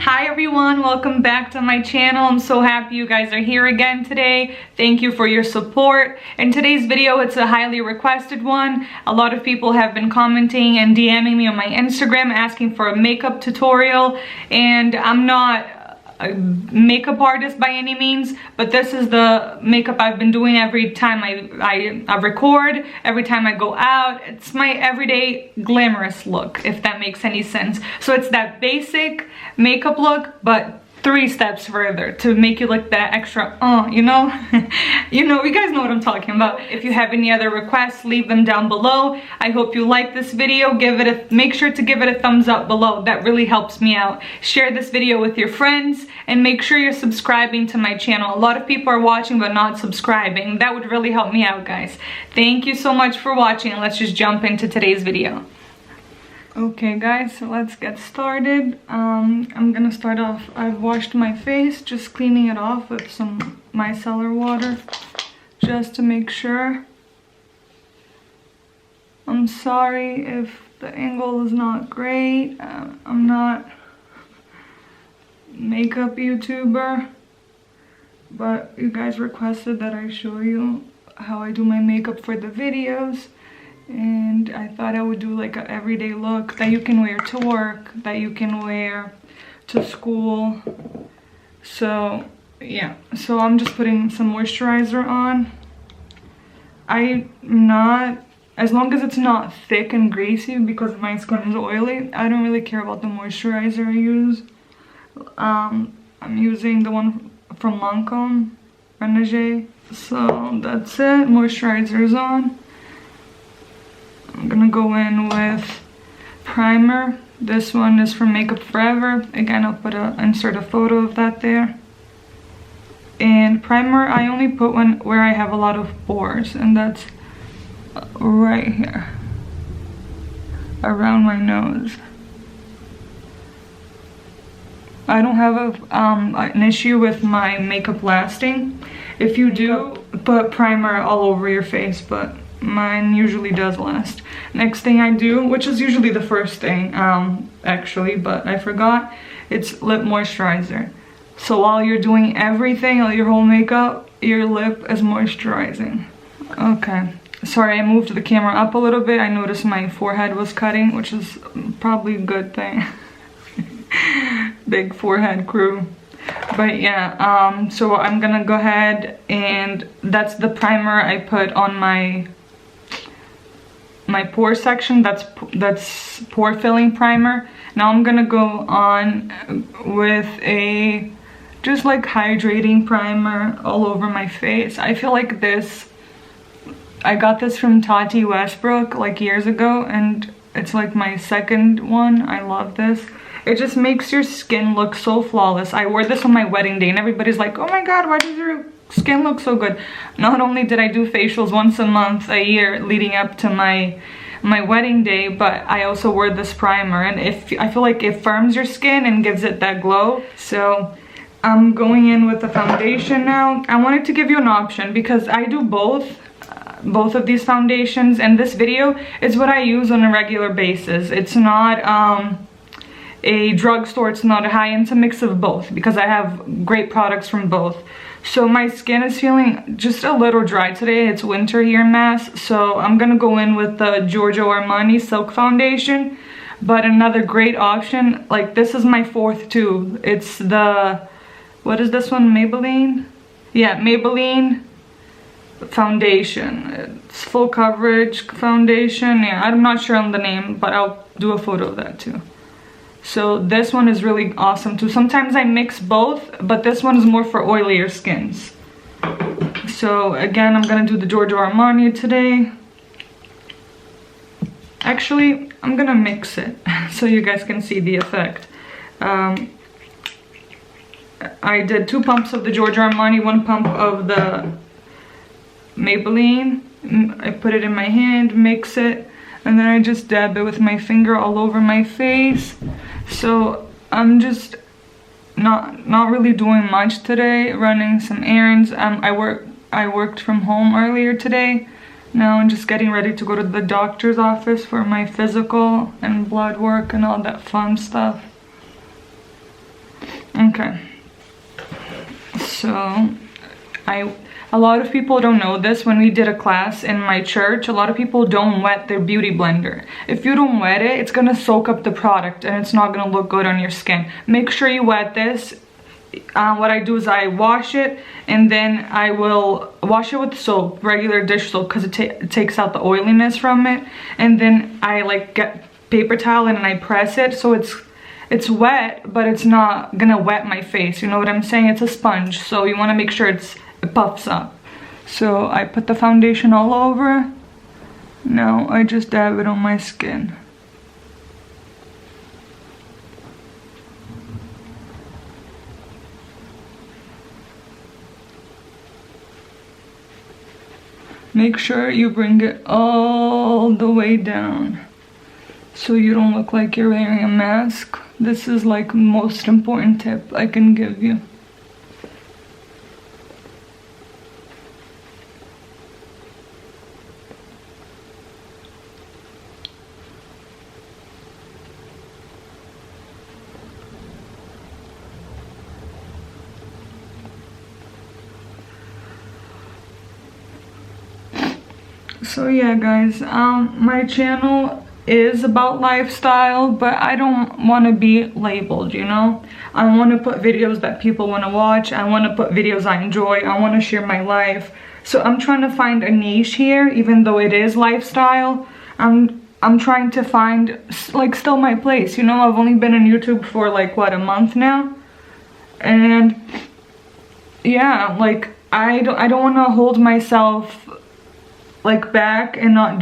Hi everyone, welcome back to my channel. I'm so happy you guys are here again today. Thank you for your support. In today's video, it's a highly requested one. A lot of people have been commenting and DMing me on my Instagram asking for a makeup tutorial, and I'm not a makeup artist by any means, but this is the makeup I've been doing every time I record, every time I go out. It's my everyday glamorous look, if that makes any sense. So it's that basic makeup look, but 3 steps further to make you look that extra, you know? You guys know what I'm talking about. If you have any other requests, leave them down below. I hope you like this video. Make sure to give it a thumbs up below. That really helps me out. Share this video with your friends and make sure you're subscribing to my channel. A lot of people are watching but not subscribing. That would really help me out, guys. Thank you so much for watching, and let's just jump into today's video. Okay guys, so let's get started. I'm gonna start off, I've washed my face, just cleaning it off with some micellar water, just to make sure. I'm sorry if the angle is not great. I'm not a makeup YouTuber, but you guys requested that I show you how I do my makeup for the videos. And I thought I would do like an everyday look that you can wear to work, that you can wear to school. So yeah, so I'm just putting some moisturizer on. As long as it's not thick and greasy, because my skin is oily, I don't really care about the moisturizer I use. I'm using the one from Lancome, Renegade. So that's it, moisturizer is on. I'm gonna go in with primer. This one is from Makeup Forever. Again, I'll insert a photo of that there. And primer, I only put one where I have a lot of pores, and that's right here, around my nose. I don't have an issue with my makeup lasting. If you do, put primer all over your face, but mine usually does last. Next thing I do, which is usually the first thing, actually, but I forgot, it's lip moisturizer. So while you're doing everything, all your whole makeup, your lip is moisturizing. Okay, sorry, I moved the camera up a little bit. I noticed my forehead was cutting, which is probably a good thing. Big forehead crew. But yeah, so I'm gonna go ahead, and that's the primer I put on my pore section. That's pore filling primer. Now I'm gonna go on with a just like hydrating primer all over my face. I feel like I got this from Tati Westbrook like years ago, and it's like my second one. I love this. It just makes your skin look so flawless. I wore this on my wedding day and everybody's like, oh my god, why does your skin look so good? Not only did I do facials once a month, a year leading up to my wedding day, but I also wore this primer, and I feel like it firms your skin and gives it that glow. So I'm going in with the foundation now. I wanted to give you an option because I do both of these foundations, and this video is what I use on a regular basis. It's not a drugstore, it's not a high-end, it's a mix of both because I have great products from both. So my skin is feeling just a little dry today. It's winter here in Mass, so I'm gonna go in with the Giorgio Armani Silk Foundation. But another great option, like this is my 4th tube. It's the, what is this one, Maybelline? Yeah, Maybelline foundation. It's full coverage foundation. Yeah, I'm not sure on the name, but I'll do a photo of that too. So this one is really awesome too. Sometimes I mix both, but this one is more for oilier skins. So again, I'm gonna do the Giorgio Armani today. Actually, I'm gonna mix it so you guys can see the effect. I did 2 pumps of the Giorgio Armani, 1 pump of the Maybelline. I put it in my hand, mix it, and then I just dab it with my finger all over my face. So I'm just not really doing much today, running some errands. I worked from home earlier today. Now I'm just getting ready to go to the doctor's office for my physical and blood work and all that fun stuff. Okay. So, a lot of people don't know this. When we did a class in my church, a lot of people don't wet their beauty blender. If you don't wet it, it's gonna soak up the product and it's not gonna look good on your skin. Make sure you wet this. What I do is I wash it, and then I will wash it with soap, regular dish soap, because it takes out the oiliness from it. And then I like get paper towel and I press it so it's wet, but it's not gonna wet my face. You know what I'm saying? It's a sponge, so you want to make sure it puffs up. So I put the foundation all over. Now I just dab it on my skin. Make sure you bring it all the way down so you don't look like you're wearing a mask. This is like the most important tip I can give you. So yeah guys, my channel is about lifestyle, but I don't want to be labeled, you know? I want to put videos that people want to watch. I want to put videos I enjoy. I want to share my life. So I'm trying to find a niche here, even though it is lifestyle. I'm trying to find like still my place, you know? I've only been on YouTube for like what, a month now? And yeah, like I don't want to hold myself like back and not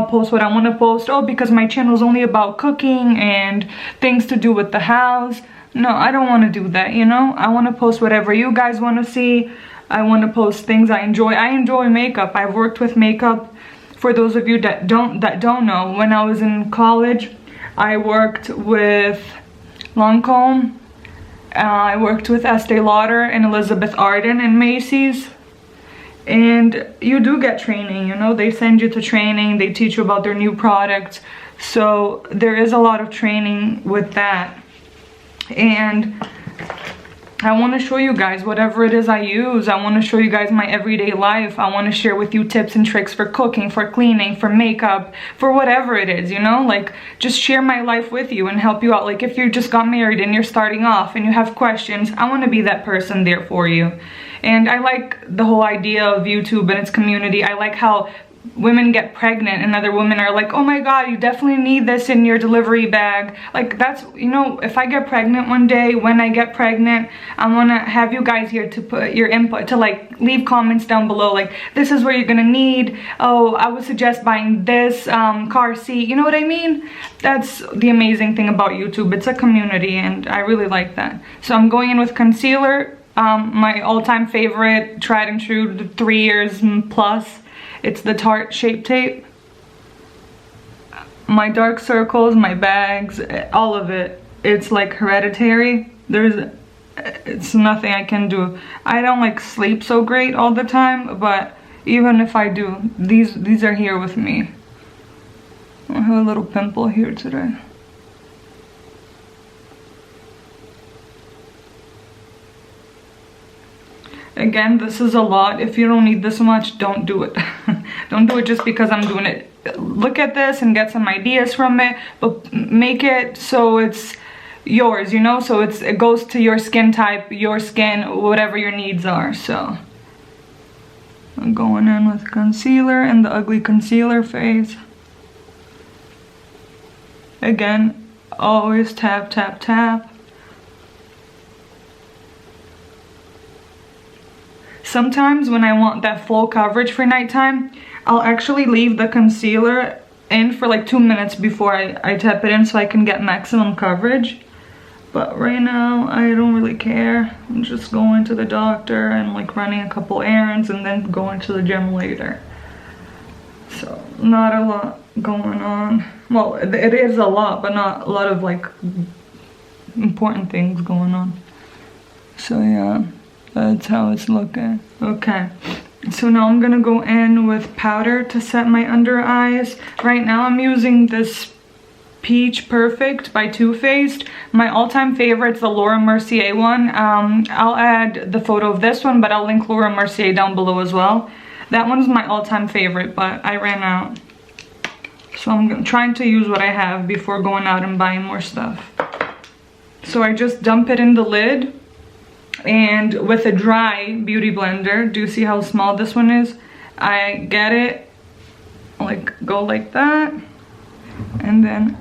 post what I want to post. Oh, because my channel is only about cooking and things to do with the house. No, I don't want to do that, you know? I want to post whatever you guys want to see. I want to post things I enjoy. I enjoy makeup. I've worked with makeup. For those of you that don't know, when I was in college, I worked with Lancome. I worked with Estee Lauder and Elizabeth Arden and Macy's. And you do get training, you know, they send you to training, they teach you about their new products. So there is a lot of training with that. And I want to show you guys whatever it is I use. I want to show you guys my everyday life. I want to share with you tips and tricks for cooking, for cleaning, for makeup, for whatever it is, you know, like just share my life with you and help you out. Like if you just got married and you're starting off and you have questions, I want to be that person there for you. And I like the whole idea of YouTube and its community. I like how women get pregnant and other women are like, oh my god, you definitely need this in your delivery bag. Like that's, you know, if I get pregnant one day, when I get pregnant, I want to have you guys here to put your input, to like leave comments down below, like this is where you're gonna need, oh, I would suggest buying this car seat, you know what I mean? That's the amazing thing about YouTube. It's a community and I really like that. So I'm going in with concealer, my all-time favorite, tried and true, 3 years plus. It's the Tarte Shape Tape. My dark circles, my bags, all of it. It's like hereditary. It's nothing I can do. I don't like sleep so great all the time, but even if I do, these are here with me. I have a little pimple here today. Again, this is a lot. If you don't need this much, don't do it. Don't do it just because I'm doing it. Look at this and get some ideas from it, but make it so it's yours, you know? So it goes to your skin type, your skin, whatever your needs are. So I'm going in with concealer and the ugly concealer face. Again, always tap, tap, tap. Sometimes when I want that full coverage for nighttime, I'll actually leave the concealer in for like 2 minutes before I tap it in so I can get maximum coverage. But right now, I don't really care. I'm just going to the doctor and like running a couple errands and then going to the gym later. So, not a lot going on. Well, it is a lot, but not a lot of like important things going on. So yeah. That's how it's looking. Okay, so now I'm gonna go in with powder to set my under eyes. Right now I'm using this Peach Perfect by Too Faced. My all-time favorite is the Laura Mercier one. I'll add the photo of this one, but I'll link Laura Mercier down below as well. That one's my all-time favorite, but I ran out. So I'm trying to use what I have before going out and buying more stuff. So I just dump it in the lid, and with a dry beauty blender, do you see how small this one is? I get it, like, go like that, and then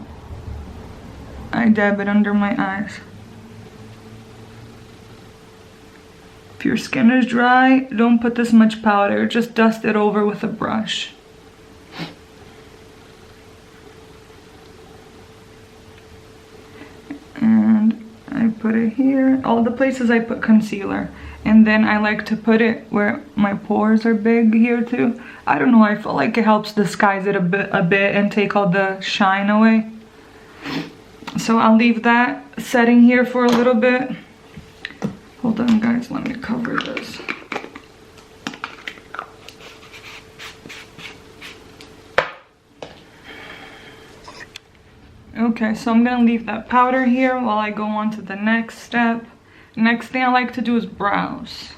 I dab it under my eyes. If your skin is dry, don't put this much powder, just dust it over with a brush. And I put it here, all the places I put concealer. And then I like to put it where my pores are big here too. I don't know, I feel like it helps disguise it a bit and take all the shine away. So I'll leave that setting here for a little bit. Hold on guys, let me cover this. Okay, so I'm gonna leave that powder here while I go on to the next step. Next thing I like to do is brows.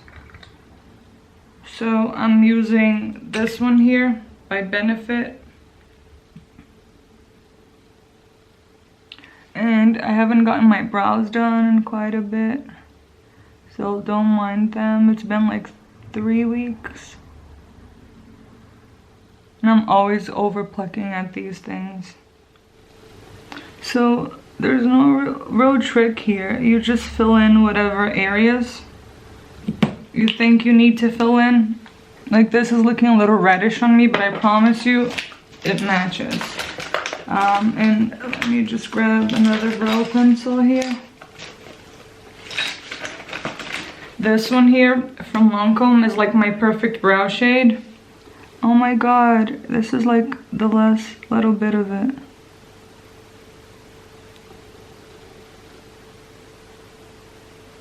So I'm using this one here by Benefit. And I haven't gotten my brows done in quite a bit, so don't mind them. It's been like 3 weeks. And I'm always over plucking at these things. So there's no real trick here. You just fill in whatever areas you think you need to fill in. Like this is looking a little reddish on me, but I promise you it matches. And let me just grab another brow pencil here. This one here from Lancome is like my perfect brow shade. Oh my god, this is like the last little bit of it.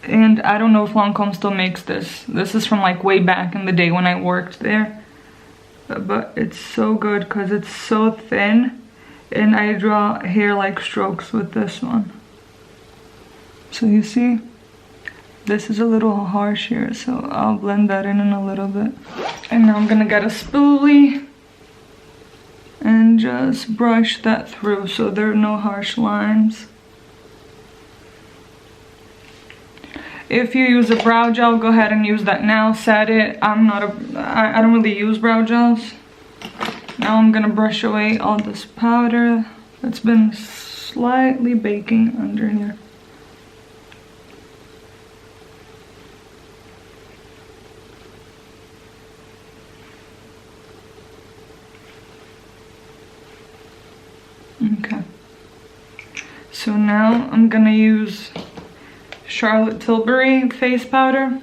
And I don't know if Lancome still makes this. This is from like way back in the day when I worked there. But it's so good because it's so thin. And I draw hair-like strokes with this one. So you see, this is a little harsh here, so I'll blend that in a little bit. And now I'm gonna get a spoolie and just brush that through so there are no harsh lines. If you use a brow gel, go ahead and use that now. Set it. I don't really use brow gels. Now I'm gonna brush away all this powder that's been slightly baking under here. Okay. So now I'm gonna use Charlotte Tilbury face powder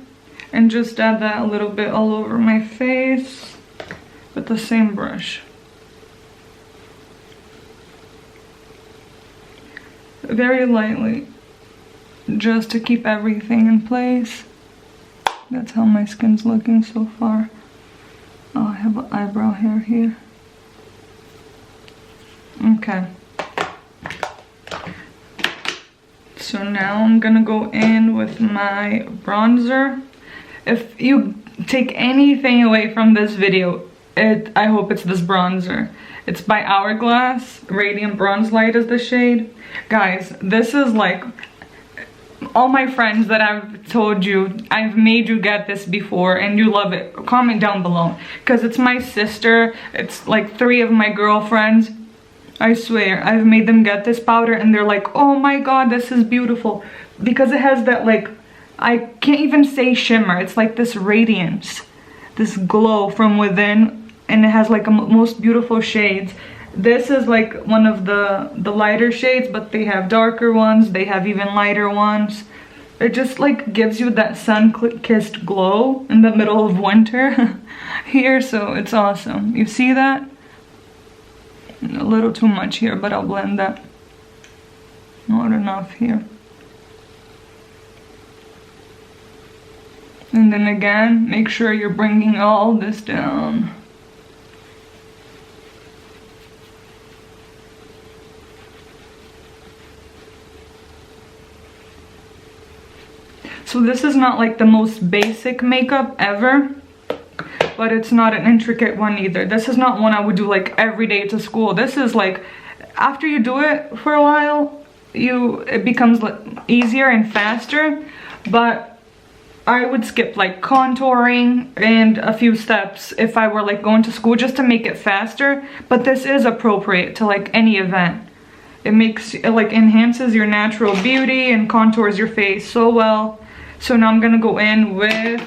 and just add that a little bit all over my face with the same brush. Very lightly, just to keep everything in place. That's how my skin's looking so far. Oh, I have an eyebrow hair here. Okay. So now I'm gonna go in with my bronzer. If you take anything away from this video, I hope it's this bronzer. It's by Hourglass. Radiant Bronze Light is the shade. Guys, this is like, all my friends that I've told you, I've made you get this before and you love it. Comment down below. Because it's my sister, it's like 3 of my girlfriends. I swear, I've made them get this powder and they're like, oh my god, this is beautiful. Because it has that like, I can't even say shimmer. It's like this radiance, this glow from within. And it has like a most beautiful shades. This is like one of the lighter shades, but they have darker ones. They have even lighter ones. It just like gives you that sun-kissed glow in the middle of winter here. So it's awesome. You see that? A little too much here, but I'll blend that. Not enough here. And then again, make sure you're bringing all this down. So this is not like the most basic makeup ever, but it's not an intricate one either. This is not one I would do like every day to school. This is like, after you do it for a while, it becomes easier and faster, but I would skip like contouring and a few steps if I were like going to school just to make it faster. But this is appropriate to like any event. It like enhances your natural beauty and contours your face so well. So now I'm gonna go in with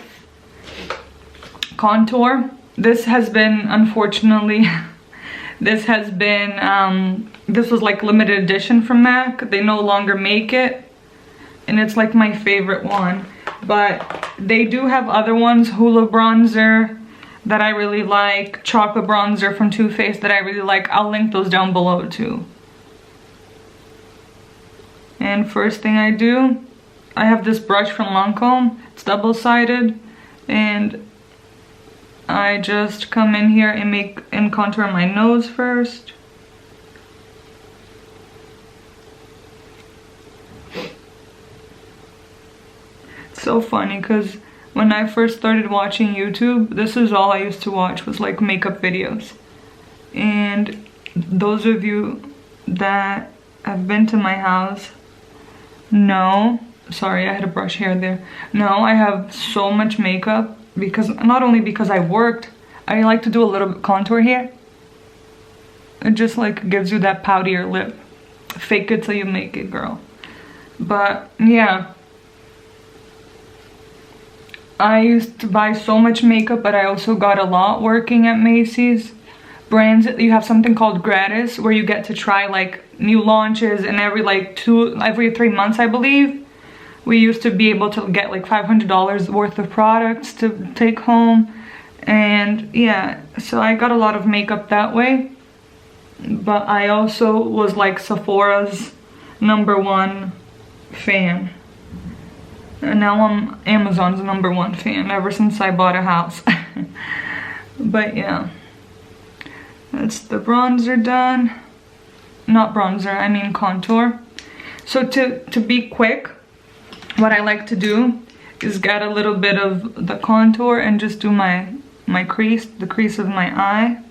contour. This has been, unfortunately, this was like limited edition from MAC. They no longer make it, and it's like my favorite one. But they do have other ones, Hula bronzer that I really like, chocolate bronzer from Too Faced that I really like. I'll link those down below too. And first thing I do, I have this brush from Lancome. It's double-sided, and I just come in here and contour my nose first. It's so funny because when I first started watching YouTube, this is all I used to watch, was like makeup videos. And those of you that have been to my house know, sorry, I had to brush hair there. No, I have so much makeup because, not only because I worked, I like to do a little bit contour here. It just like gives you that poutier lip. Fake it till you make it, girl. But yeah, I used to buy so much makeup, but I also got a lot working at Macy's. Brands, you have something called gratis where you get to try like new launches, and every 3 months, I believe, we used to be able to get like $500 worth of products to take home. And yeah, so I got a lot of makeup that way. But I also was like Sephora's #1 fan. And now I'm Amazon's #1 fan ever since I bought a house. But yeah, that's the bronzer done. Not bronzer, I mean contour. So to be quick, what I like to do is get a little bit of the contour and just do my crease, the crease of my eye.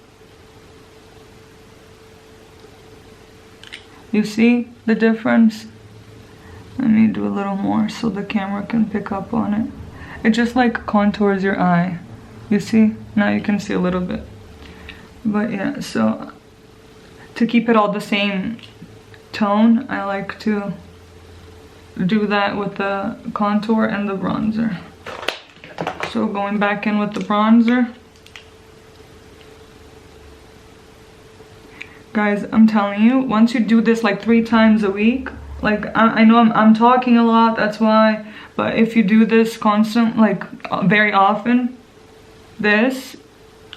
You see the difference? Let me do a little more so the camera can pick up on it. It just like contours your eye. You see? Now you can see a little bit. But yeah, so to keep it all the same tone, I like to do that with the contour and the bronzer. So going back in with the bronzer. Guys, I'm telling you, once you do this like 3 times a week, like I know I'm talking a lot, that's why, but if you do this very often,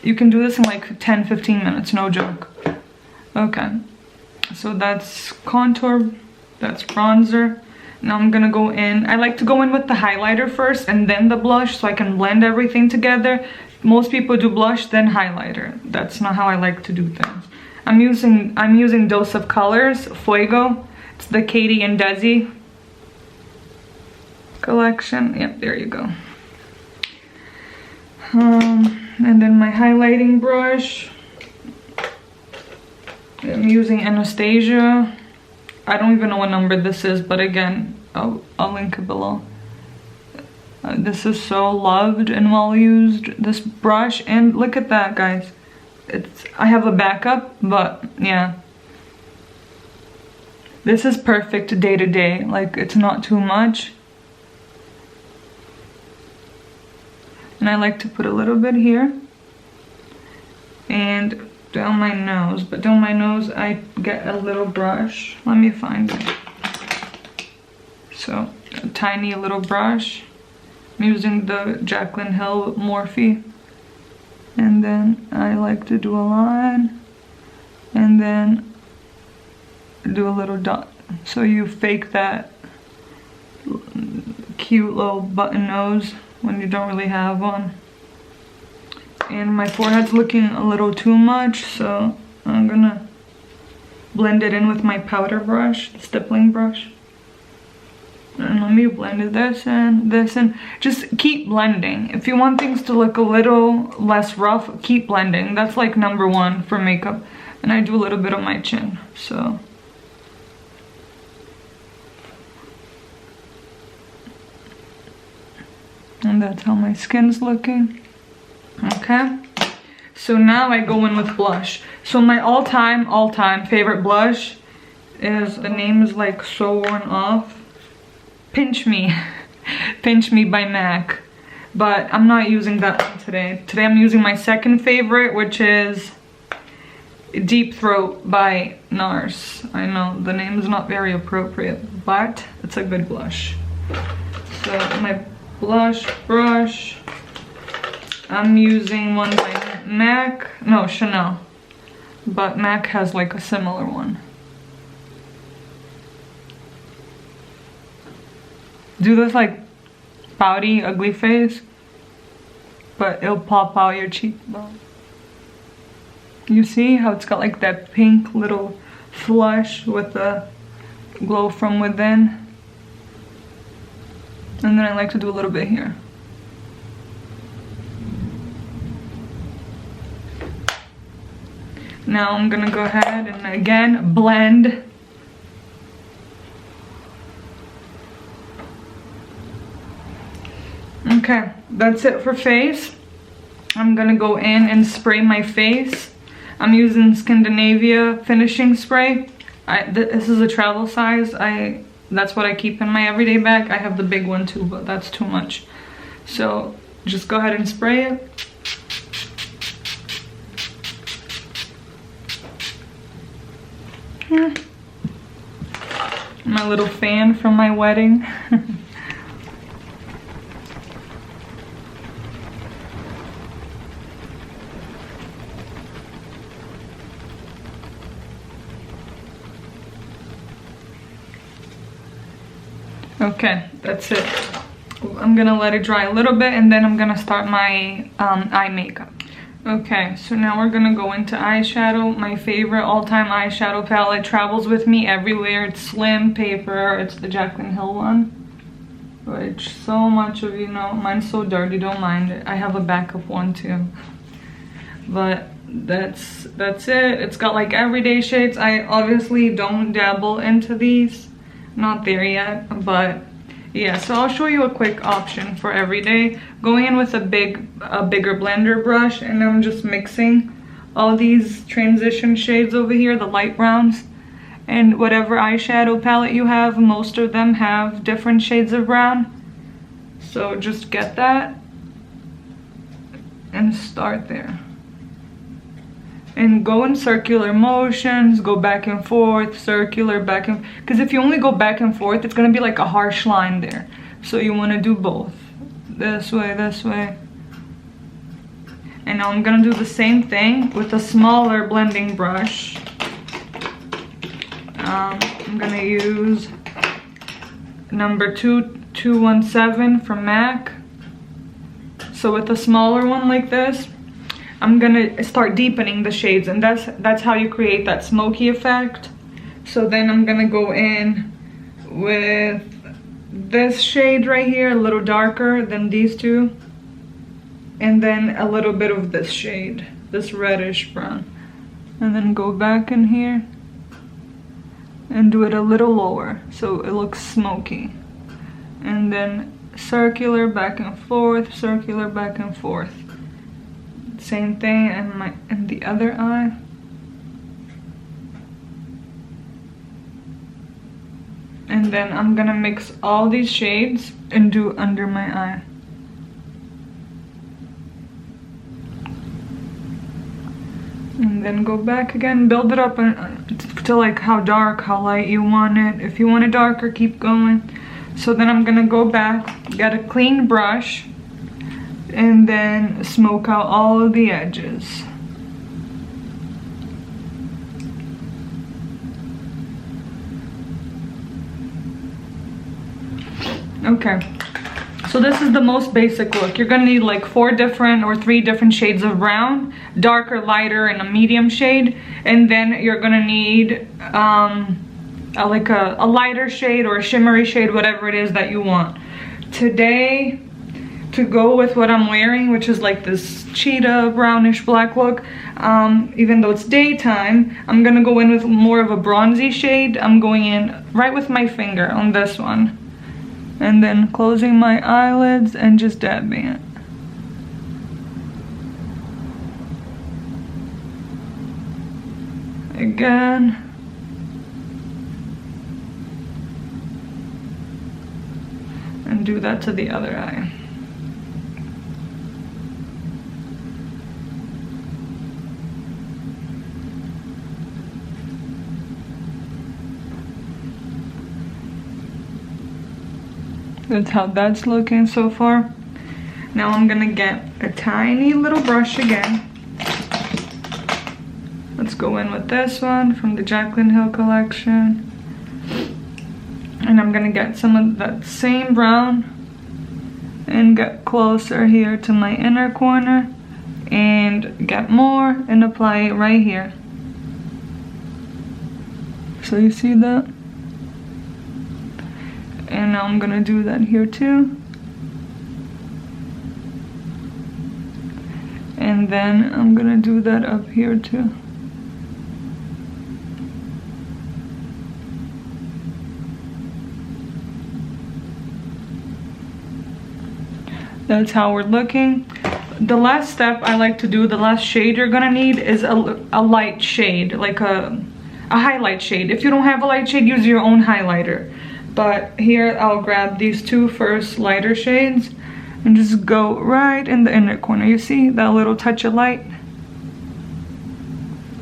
you can do this in like 10-15 minutes, no joke. Okay, so that's contour, that's bronzer. Now I'm gonna go in, I like to go in with the highlighter first and then the blush so I can blend everything together. Most people do blush then highlighter. That's not how I like to do things. I'm using Dose of Colors Fuego. It's the Katie and Desi collection. Yep, there you go. And then my highlighting brush. I'm using Anastasia. I don't even know what number this is, but again, I'll link it below. This is so loved and well used, this brush. And look at that, guys. I have a backup, but yeah. This is perfect day to day, like it's not too much. And I like to put a little bit here. And down my nose, but down my nose I get a little brush. Let me find it. So, a tiny little brush. I'm using the Jaclyn Hill Morphe. And then I like to do a line. And then do a little dot. So you fake that cute little button nose when you don't really have one. And my forehead's looking a little too much, so I'm gonna blend it in with my powder brush, the stippling brush. And let me blend this and just keep blending. If you want things to look a little less rough, keep blending. That's like #1 for makeup. And I do a little bit on my chin, so. And that's how my skin's looking. Okay. So now I go in with blush. So my all-time favorite blush is, the name is like so worn off. Pinch Me. Pinch Me by MAC. But I'm not using that one today. Today I'm using my second favorite, which is Deep Throat by NARS. I know the name is not very appropriate, but it's a good blush. So my blush brush, I'm using one by MAC, no, Chanel, but MAC has like a similar one. Do this like pouty, ugly face, but it'll pop out your cheekbone. You see how it's got like that pink little flush with the glow from within? And then I like to do a little bit here. Now I'm gonna go ahead and again blend. Okay, that's it for face. I'm gonna go in and spray my face. I'm using Scandinavia finishing spray. This is a travel size. That's what I keep in my everyday bag. I have the big one too, but that's too much. So just go ahead and spray it. My little fan from my wedding. Okay, that's it. I'm gonna let it dry a little bit and then I'm gonna start my eye makeup. Okay, so now we're gonna go into eyeshadow. My favorite all-time eyeshadow palette travels with me everywhere. It's Slim Paper. It's the Jaclyn Hill one, which so much of you know. Mine's so dirty, don't mind it. I have a backup one too. But that's it. It's got like everyday shades. I obviously don't dabble into these. Not there yet, but yeah, so I'll show you a quick option for everyday. Going in with a bigger blender brush, and I'm just mixing all these transition shades over here, the light browns, and whatever eyeshadow palette you have, most of them have different shades of brown. So just get that and start there. And go in circular motions, go back and forth, circular, back and, because if you only go back and forth, it's gonna be like a harsh line there. So you wanna do both. This way, this way. And now I'm gonna do the same thing with a smaller blending brush. I'm gonna use number 217 from MAC. So with a smaller one like this, I'm gonna start deepening the shades, and that's how you create that smoky effect. So then I'm gonna go in with this shade right here, a little darker than these two, and then a little bit of this shade, this reddish brown, and then go back in here and do it a little lower so it looks smoky, and then circular back and forth, circular back and forth. Same thing in the other eye. And then I'm gonna mix all these shades and do under my eye. And then go back again, build it up to like how dark, how light you want it. If you want it darker, keep going. So then I'm gonna go back, get a clean brush, and then smoke out all of the edges. Okay, so this is the most basic look. You're gonna need like 4 different or 3 different shades of brown, darker, lighter, and a medium shade. And then you're gonna need like a lighter shade or a shimmery shade, whatever it is that you want. Today, to go with what I'm wearing, which is like this cheetah brownish black look, even though it's daytime, I'm gonna go in with more of a bronzy shade. I'm going in right with my finger on this one, and then closing my eyelids and just dabbing it. Again. And do that to the other eye. That's how that's looking so far. Now I'm gonna get a tiny little brush again. Let's go in with this one from the Jaclyn Hill collection. And I'm gonna get some of that same brown and get closer here to my inner corner and get more and apply it right here. So you see that? And now I'm gonna do that here too. And then I'm gonna do that up here too. That's how we're looking. The last step I like to do, the last shade you're gonna need is a light shade, like a highlight shade. If you don't have a light shade, use your own highlighter. But here I'll grab these two first lighter shades and just go right in the inner corner. You see that little touch of light?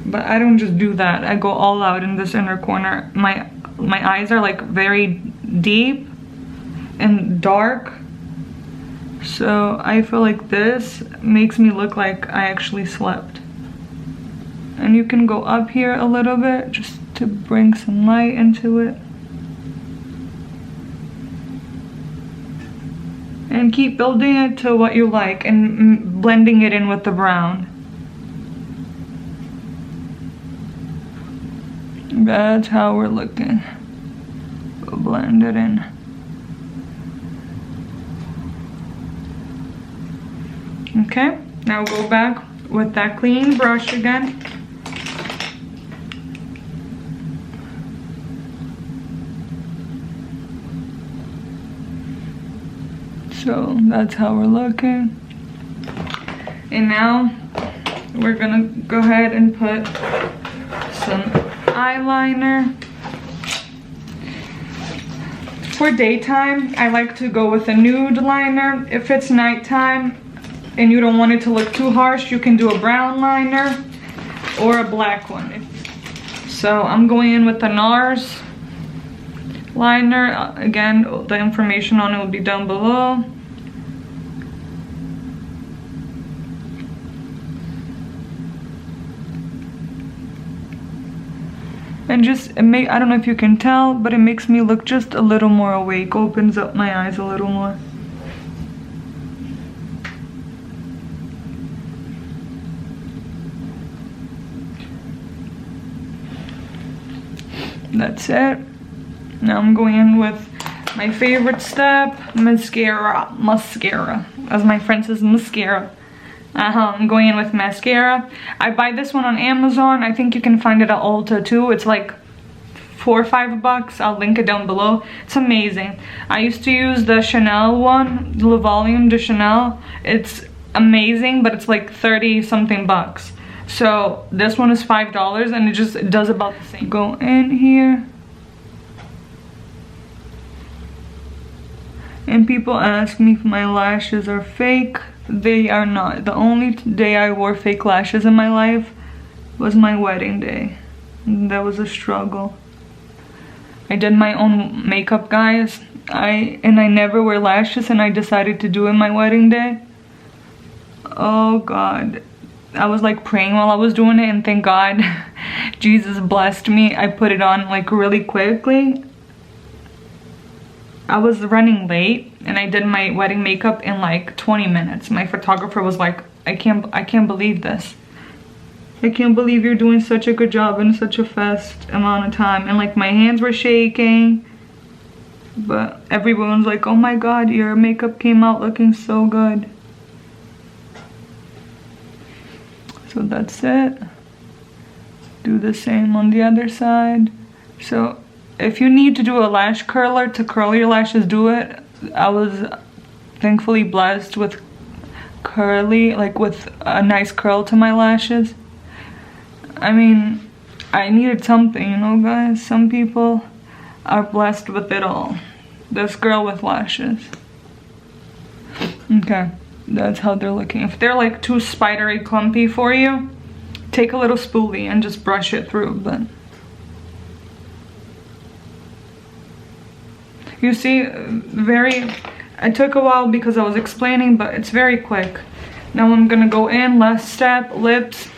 But I don't just do that. I go all out in this inner corner. My eyes are like very deep and dark. So I feel like this makes me look like I actually slept. And you can go up here a little bit just to bring some light into it. And keep building it to what you like and blending it in with the brown. That's how we're looking. We'll blend it in. Okay, now go back with that clean brush again. So that's how we're looking. And now we're gonna go ahead and put some eyeliner. For daytime, I like to go with a nude liner. If it's nighttime and you don't want it to look too harsh, you can do a brown liner or a black one. So I'm going in with the NARS liner. Again, the information on it will be down below. And just, I don't know if you can tell, but it makes me look just a little more awake, opens up my eyes a little more. That's it. Now I'm going in with my favorite step, mascara, as my friend says, mascara. I'm going in with mascara. I buy this one on Amazon. I think you can find it at Ulta too. It's like $4 or $5. I'll link it down below. It's amazing. I used to use the Chanel one, Le Volume de Chanel. It's amazing, but it's like 30 something bucks. So this one is $5 and it does about the same. Go in here. And people ask me if my lashes are fake. They are not. The only day I wore fake lashes in my life was my wedding day. That was a struggle. I did my own makeup, guys. I never wear lashes, and I decided to do it my wedding day. Oh God. I was like praying while I was doing it, and thank God Jesus blessed me. I put it on like really quickly. I was running late and I did my wedding makeup in like 20 minutes. My photographer was like, I can't believe this. I can't believe you're doing such a good job in such a fast amount of time. And like my hands were shaking. But everyone's like, oh my god, your makeup came out looking so good. So that's it. Do the same on the other side. So if you need to do a lash curler to curl your lashes, do it. I was thankfully blessed with curly, like with a nice curl to my lashes. I mean, I needed something, you know, guys. Some people are blessed with it all. This girl with lashes. Okay, that's how they're looking. If they're like too spidery clumpy for you, take a little spoolie and just brush it through. But you see, it took a while because I was explaining, but it's very quick. Now I'm gonna go in, last step, lips,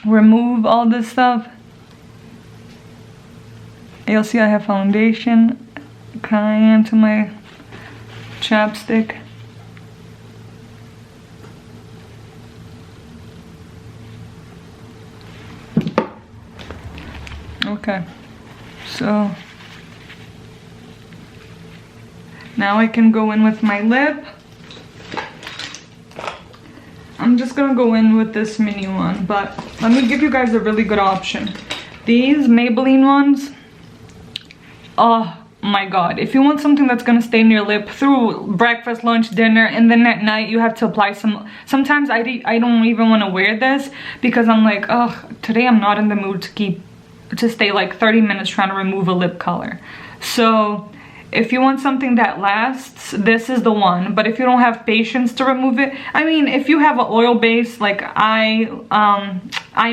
remove all this stuff. You'll see I have foundation coming into my chapstick. Okay, so now I can go in with my lip. I'm just gonna go in with this mini one, but let me give you guys a really good option. These Maybelline ones, oh my god, if you want something that's gonna stay in your lip through breakfast, lunch, dinner, and then at night you have to apply sometimes I don't even want to wear this because I'm like, oh, today I'm not in the mood to stay like 30 minutes trying to remove a lip color. So if you want something that lasts, this is the one. But if you don't have patience to remove it, I mean, if you have an oil base like eye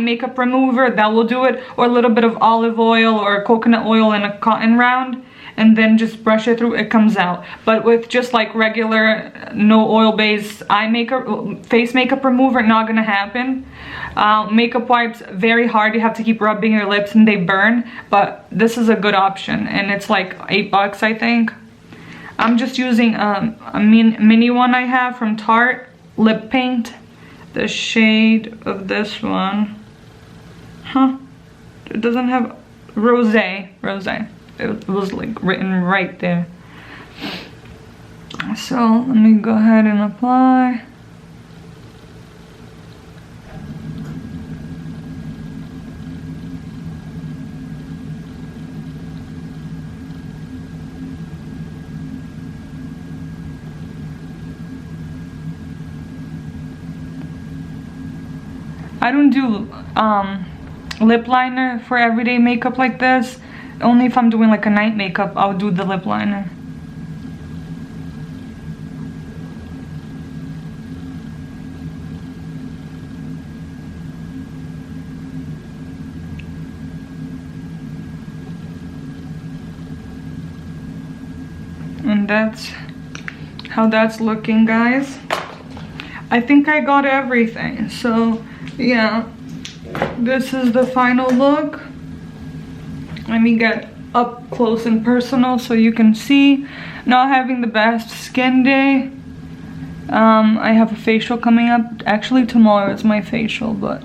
makeup remover, that will do it, or a little bit of olive oil or coconut oil in a cotton round, and then just brush it through, it comes out. But with just like regular no oil base face makeup remover, not gonna happen. Makeup wipes, very hard, you have to keep rubbing your lips and they burn, but this is a good option, and it's like $8 I think. I'm just using a mini one I have from Tarte, lip paint, the shade of this one. It doesn't have rosé. It was like written right there. So let me go ahead and apply. I don't do lip liner for everyday makeup like this. Only if I'm doing like a night makeup, I'll do the lip liner. And that's how that's looking, guys. I think I got everything. So yeah, this is the final look. Let me get up close and personal so you can see. Not having the best skin day. I have a facial coming up. Actually tomorrow is my facial, but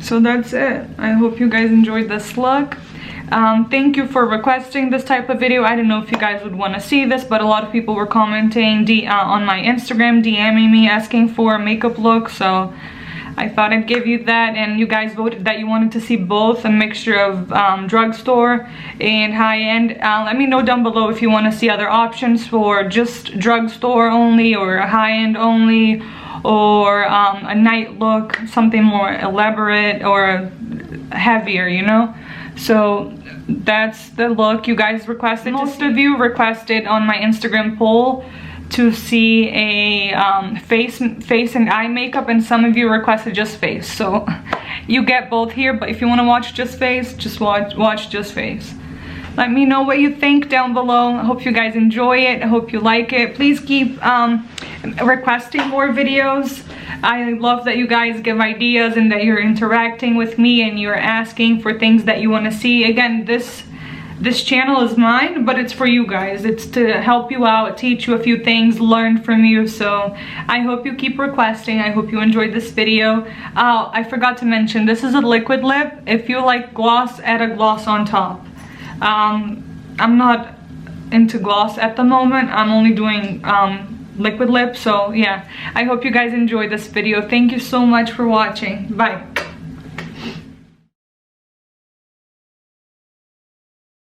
so that's it. I hope you guys enjoyed this look. Thank you for requesting this type of video. I don't know if you guys would want to see this, but a lot of people were commenting on my Instagram, DMing me, asking for a makeup look, so I thought I'd give you that. And you guys voted that you wanted to see both, a mixture of drugstore and high-end. Let me know down below if you want to see other options for just drugstore only, or high-end only, or a night look, something more elaborate or heavier, you know. So that's the look you guys requested. Most of you requested on my Instagram poll to see a face and eye makeup, and some of you requested just face. So you get both here, but if you want to watch just face, just watch just face. Let me know what you think down below. I hope you guys enjoy it. I hope you like it. Please keep requesting more videos. I love that you guys give ideas and that you're interacting with me and you're asking for things that you want to see. Again, this this channel is mine, but it's for you guys. It's to help you out, teach you a few things, learn from you. So I hope you keep requesting. I hope you enjoyed this video. I forgot to mention, this is a liquid lip. If you like gloss, add a gloss on top. I'm not into gloss at the moment. I'm only doing liquid lip. So yeah, I hope you guys enjoyed this video. Thank you so much for watching. Bye.